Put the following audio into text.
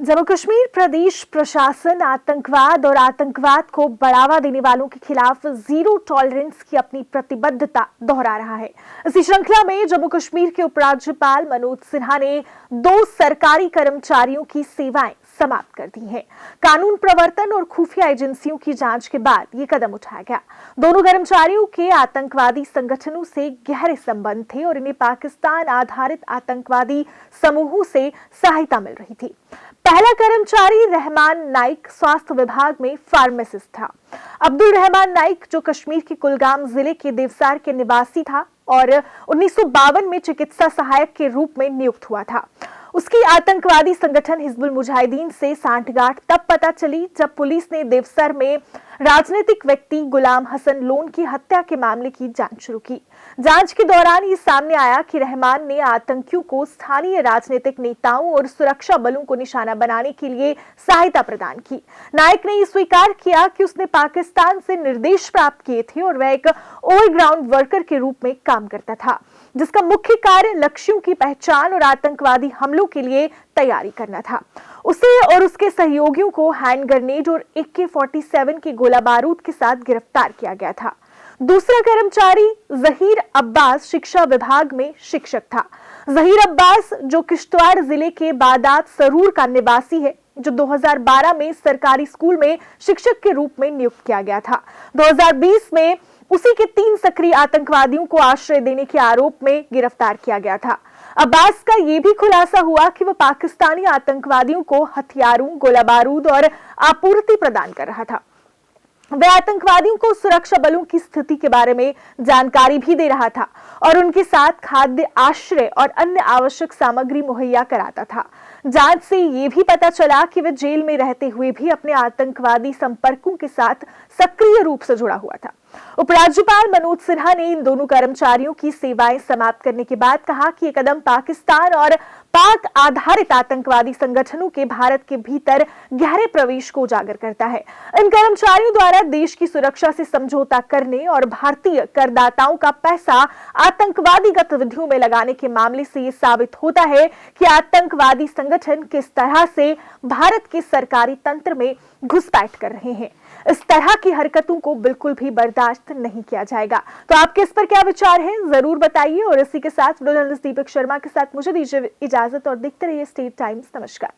जम्मू कश्मीर प्रदेश प्रशासन आतंकवाद और आतंकवाद को बढ़ावा देने वालों के खिलाफ जीरो टॉलरेंस की अपनी प्रतिबद्धता दोहरा रहा है। इसी श्रृंखला में जम्मू कश्मीर के उपराज्यपाल मनोज सिन्हा ने 2 सरकारी कर्मचारियों की सेवाएं समाप्त कर दी हैं। कानून प्रवर्तन और खुफिया एजेंसियों की जांच के बाद ये कदम उठाया गया। दोनों कर्मचारियों के आतंकवादी संगठनों से गहरे संबंध थे और इन्हें पाकिस्तान आधारित आतंकवादी समूहों से सहायता मिल रही थी। पहला कर्मचारी रहमान नाइक स्वास्थ्य विभाग में फार्मासिस्ट था। अब्दुल रहमान नाइक जो कश्मीर के कुलगाम जिले के देवसार के निवासी था और 1952 में चिकित्सा सहायक के रूप में नियुक्त हुआ था। उसकी आतंकवादी संगठन हिजबुल मुजाहिदीन से सांठगांठ तब पता चली जब पुलिस ने देवसर में राजनीतिक व्यक्ति गुलाम हसन लोन की हत्या के मामले की जांच शुरू की। जांच के दौरान ये सामने आया कि रहमान ने आतंकियों को स्थानीय राजनीतिक नेताओं और सुरक्षा बलों को निशाना बनाने के लिए सहायता प्रदान की। नाइक ने स्वीकार किया कि उसने पाकिस्तान से निर्देश प्राप्त किए थे और वह एक ओवरग्राउंड वर्कर के रूप में काम करता था, जिसका मुख्य कार्य लक्ष्यों की पहचान और आतंकवादी हमलों के लिए तैयारी करना था। उसे और उसके सहयोगियों को हैंड ग्रेनेड और AK-47 के गोला बारूद के साथ गिरफ्तार किया गया था। दूसरा कर्मचारी जहीर अब्बास शिक्षा विभाग में शिक्षक था। जहीर अब्बास जो किश्तवाड़ जिले के बादात सरूर का निवासी है, जो 2012 में सरकारी स्कूल में शिक्षक के रूप में नियुक्त किया गया था। 2020 में उसी के 3 सक्रिय आतंकवादियों को आश्रय देने के आरोप में गिरफ्तार किया गया था। अब्बास का यह भी खुलासा हुआ कि वह पाकिस्तानी आतंकवादियों को हथियारों, गोला बारूद और आपूर्ति प्रदान कर रहा था। वह आतंकवादियों को सुरक्षा बलों की स्थिति के बारे में जानकारी भी दे रहा था और उनके साथ खाद्य, आश्रय और अन्य आवश्यक सामग्री मुहैया कराता था। जांच से यह भी पता चला कि वह जेल में रहते हुए भी अपने आतंकवादी संपर्कों के साथ सक्रिय रूप से जुड़ा हुआ था। उपराज्यपाल मनोज सिन्हा ने इन दोनों कर्मचारियों की सेवाएं समाप्त करने के बाद कहा कि यह कदम पाकिस्तान और पाक आधारित आतंकवादी संगठनों के भारत के भीतर गहरे प्रवेश को उजागर करता है। इन कर्मचारियों द्वारा देश की सुरक्षा से समझौता करने और भारतीय करदाताओं का पैसा आतंकवादी गतिविधियों में लगाने के मामले से यह साबित होता है कि आतंकवादी संगठन किस तरह से भारत के सरकारी तंत्र में घुसपैठ कर रहे हैं। इस तरह की हरकतों को बिल्कुल भी बर्दाश्त नहीं किया जाएगा। तो आपके इस पर क्या विचार है, जरूर बताइए। और इसी के साथ वीडियो जर्नलिस्ट दीपक शर्मा के साथ मुझे दीजिए इजाजत और देखते रहिए स्टेट टाइम्स। नमस्कार।